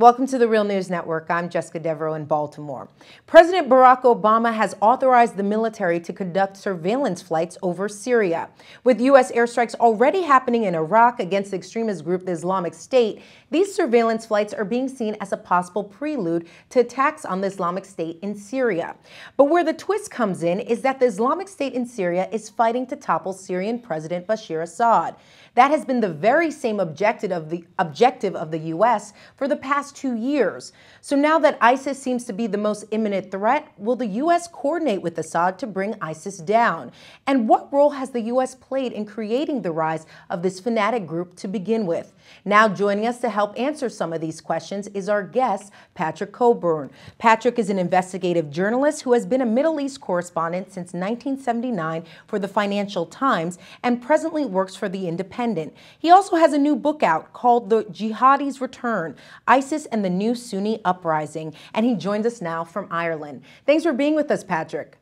Welcome to the Real News Network. I'm Jessica Devereaux in Baltimore. President Barack Obama has authorized the military to conduct surveillance flights over Syria. With U.S. airstrikes already happening in Iraq against the extremist group the Islamic State, these surveillance flights are being seen as a possible prelude to attacks on the Islamic State in Syria. But where the twist comes in is that the Islamic State in Syria is fighting to topple Syrian President Bashar Assad. That has been the very same objective of the U.S. for the past 2 years. So now that ISIS seems to be the most imminent threat, will the U.S. coordinate with Assad to bring ISIS down? And what role has the U.S. played in creating the rise of this fanatic group to begin with? Now joining us to help answer some of these questions is our guest, Patrick Coburn. Patrick is an investigative journalist who has been a Middle East correspondent since 1979 for the Financial Times and presently works for The Independent. He also has a new book out called The Jihadi's Return, ISIS and the New Sunni Uprising, and he joins us now from Ireland. Thanks for being with us, Patrick.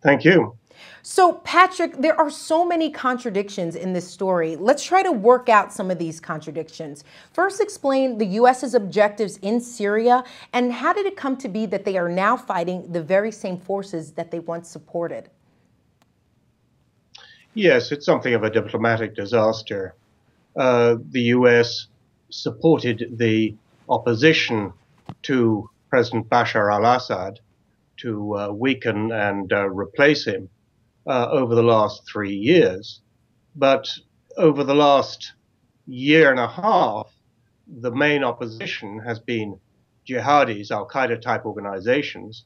Thank you. So, Patrick, there are so many contradictions in this story. Let's try to work out some of these contradictions. First, explain the U.S.'s objectives in Syria, and how did it come to be that they are now fighting the very same forces that they once supported? Yes, it's something of a diplomatic disaster. The U.S. supported the opposition to President Bashar al-Assad to weaken and replace him over the last 3 years. But over the last year and a half, the main opposition has been jihadis, al-Qaeda type organizations.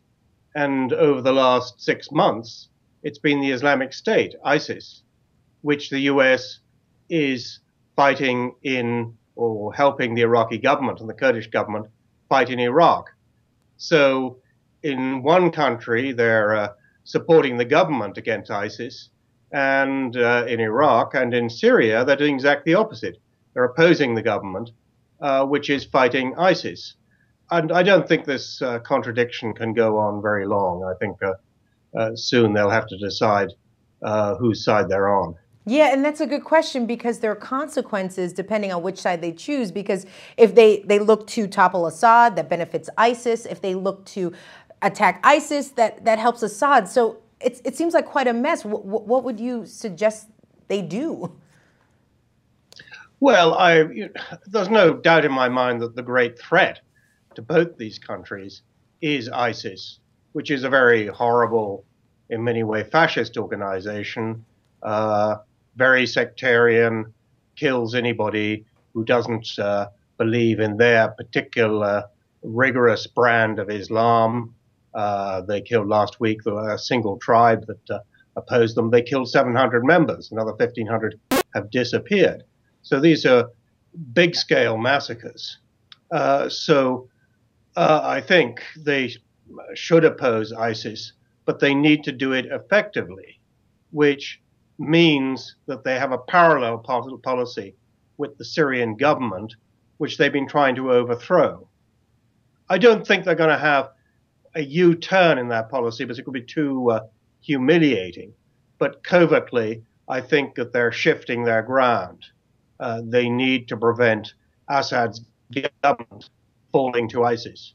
And over the last 6 months, it's been the Islamic State, ISIS, which the U.S. is fighting in or helping the Iraqi government and the Kurdish government fight in Iraq. So in one country, they're supporting the government against ISIS, and in Iraq and in Syria, they're doing exactly the opposite. They're opposing the government, which is fighting ISIS. And I don't think this contradiction can go on very long. I think soon they'll have to decide whose side they're on. Yeah, and that's a good question because there are consequences depending on which side they choose. Because if they look to topple Assad, that benefits ISIS. If they look to attack ISIS, that helps Assad. So it seems like quite a mess. What would you suggest they do? Well, there's no doubt in my mind that the great threat to both these countries is ISIS, which is a very horrible, in many ways, fascist organization. Very sectarian, kills anybody who doesn't believe in their particular rigorous brand of Islam. They killed last week a single tribe that opposed them. They killed 700 members. Another 1,500 have disappeared. So these are big-scale massacres. I think they should oppose ISIS, but they need to do it effectively, which means that they have a parallel policy with the Syrian government, which they've been trying to overthrow. I don't think they're going to have a U-turn in that policy because it could be too humiliating. But covertly, I think that they're shifting their ground. They need to prevent Assad's government falling to ISIS.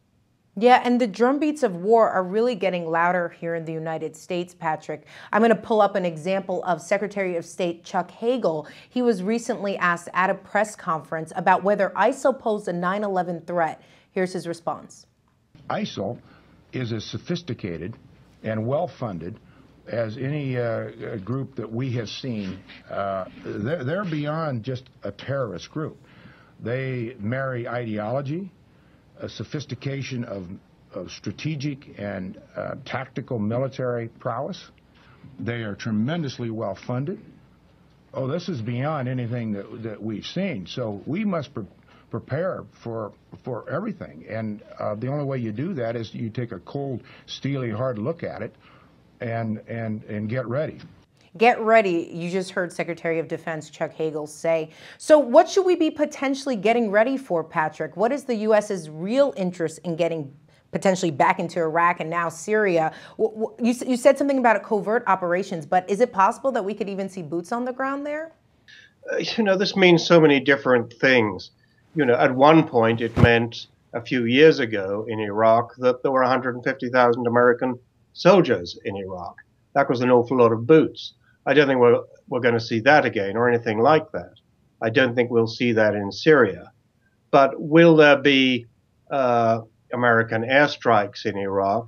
Yeah, and the drumbeats of war are really getting louder here in the United States, Patrick. I'm going to pull up an example of Secretary of State Chuck Hagel. He was recently asked at a press conference about whether ISIL posed a 9/11 threat. Here's his response. ISIL is as sophisticated and well-funded as any group that we have seen. They're beyond just a terrorist group. They marry ideology, a sophistication of strategic and tactical military prowess. They are tremendously well funded. Oh, this is beyond anything that we've seen. So we must prepare for everything. And the only way you do that is you take a cold, steely, hard look at it and get ready. Get ready. You just heard Secretary of Defense Chuck Hagel say. So what should we be potentially getting ready for, Patrick? What is the U.S.'s real interest in getting potentially back into Iraq and now Syria? You said something about a covert operations, but is it possible that we could even see boots on the ground there? This means so many different things. At one point it meant a few years ago in Iraq that there were 150,000 American soldiers in Iraq. That was an awful lot of boots. I don't think we're going to see that again or anything like that. I don't think we'll see that in Syria. But will there be American airstrikes in Iraq?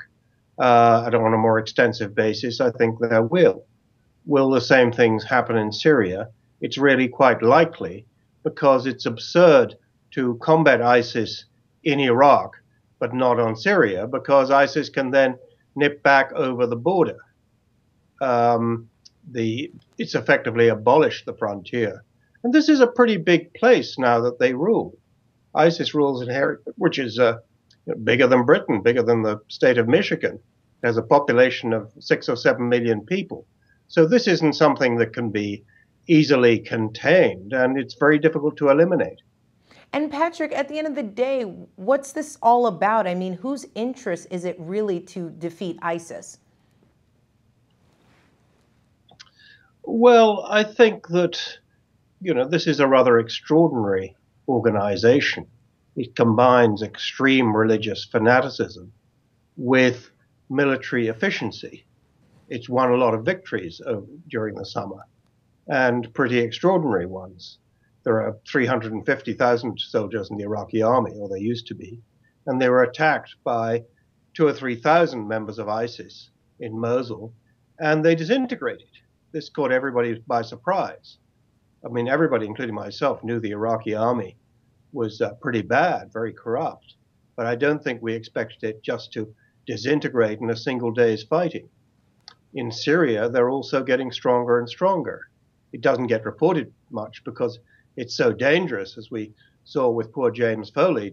On a more extensive basis, I think there will. Will the same things happen in Syria? It's really quite likely because it's absurd to combat ISIS in Iraq but not on Syria because ISIS can then nip back over the border. It's effectively abolished the frontier. And this is a pretty big place now that they rule. ISIS rules in Harry, which is bigger than Britain, bigger than the state of Michigan. It has a population of 6 or 7 million people. So this isn't something that can be easily contained, and it's very difficult to eliminate. And Patrick, at the end of the day, what's this all about? I mean, whose interest is it really to defeat ISIS? Well, I think that, this is a rather extraordinary organization. It combines extreme religious fanaticism with military efficiency. It's won a lot of victories during the summer, and pretty extraordinary ones. There are 350,000 soldiers in the Iraqi army, or there used to be, and they were attacked by 2,000 or 3,000 members of ISIS in Mosul, and they disintegrated. This caught everybody by surprise. I mean, everybody, including myself, knew the Iraqi army was pretty bad, very corrupt, but I don't think we expected it just to disintegrate in a single day's fighting. In Syria, they're also getting stronger and stronger. It doesn't get reported much because it's so dangerous, as we saw with poor James Foley,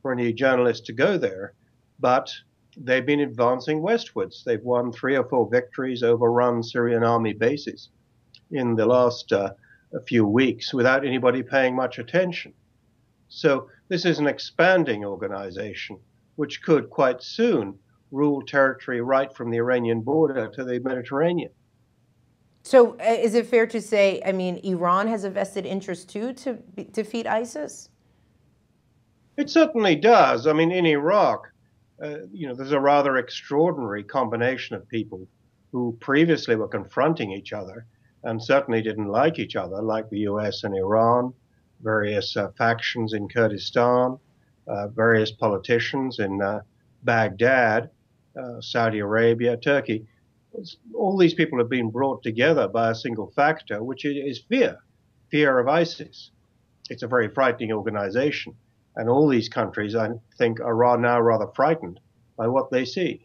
for any journalist to go there. But they've been advancing westwards. They've won 3 or 4 victories, overrun Syrian army bases in the last few weeks without anybody paying much attention. So this is an expanding organization which could quite soon rule territory right from the Iranian border to the Mediterranean. So is it fair to say, I mean, Iran has a vested interest too to defeat ISIS? It certainly does. I mean, in Iraq, there's a rather extraordinary combination of people who previously were confronting each other and certainly didn't like each other, like the US and Iran, various factions in Kurdistan, various politicians in Baghdad, Saudi Arabia, Turkey. All these people have been brought together by a single factor, which is fear of ISIS. It's a very frightening organization. And all these countries, I think, are now rather frightened by what they see.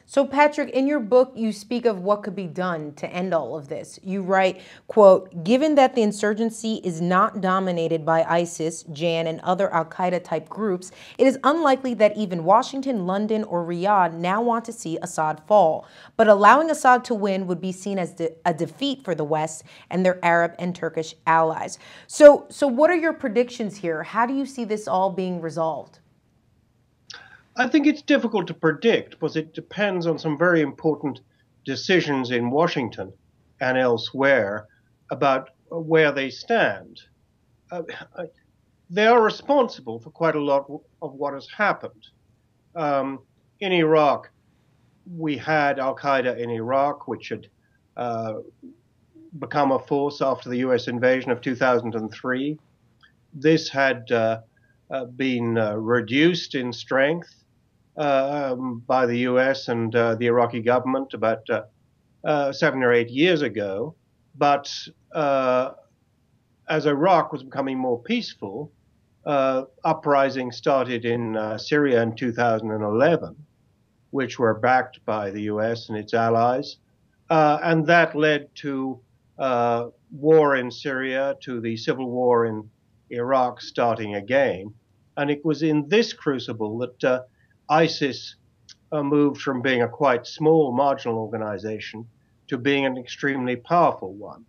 So, Patrick, in your book, you speak of what could be done to end all of this. You write, quote, given that the insurgency is not dominated by ISIS, JAN, and other al-Qaeda type groups, it is unlikely that even Washington, London, or Riyadh now want to see Assad fall. But allowing Assad to win would be seen as a defeat for the West and their Arab and Turkish allies. So what are your predictions here? How do you see this all being resolved? I think it's difficult to predict because it depends on some very important decisions in Washington and elsewhere about where they stand. They are responsible for quite a lot of what has happened. In Iraq, we had al-Qaeda in Iraq, which had become a force after the US invasion of 2003. This had been reduced in strength by the US and the Iraqi government about 7 or 8 years ago. But as Iraq was becoming more peaceful, uprisings started in Syria in 2011, which were backed by the US and its allies. And that led to war in Syria, to the civil war in Iraq starting again. And it was in this crucible that ISIS moved from being a quite small marginal organization to being an extremely powerful one.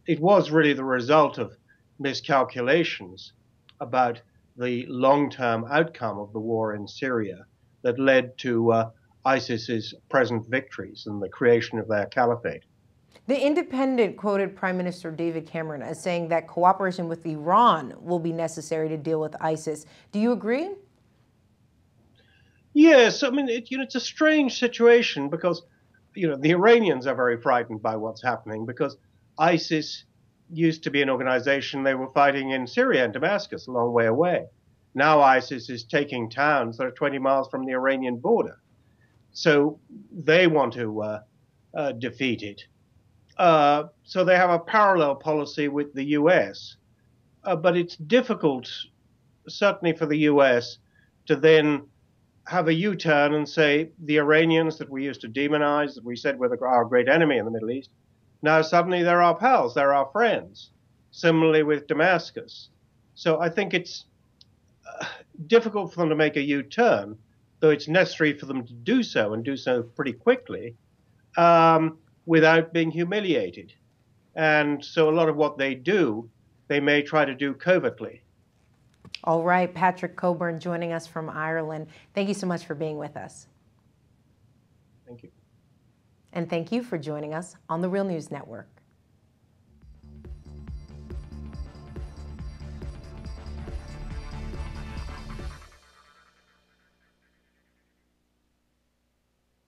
It was really the result of miscalculations about the long-term outcome of the war in Syria that led to ISIS's present victories and the creation of their caliphate. The Independent quoted Prime Minister David Cameron as saying that cooperation with Iran will be necessary to deal with ISIS. Do you agree? Yes, I mean, it's a strange situation because, the Iranians are very frightened by what's happening because ISIS used to be an organization they were fighting in Syria and Damascus, a long way away. Now ISIS is taking towns that are 20 miles from the Iranian border. So they want to defeat it. So they have a parallel policy with the US. But it's difficult, certainly for the US, to then have a U-turn and say the Iranians that we used to demonize, that we said were our great enemy in the Middle East, now suddenly they're our pals, they're our friends. Similarly with Damascus. So I think it's difficult for them to make a U-turn, though it's necessary for them to do so and do so pretty quickly without being humiliated. And so a lot of what they do, they may try to do covertly. All right, Patrick Coburn joining us from Ireland. Thank you so much for being with us. Thank you. And thank you for joining us on the Real News Network.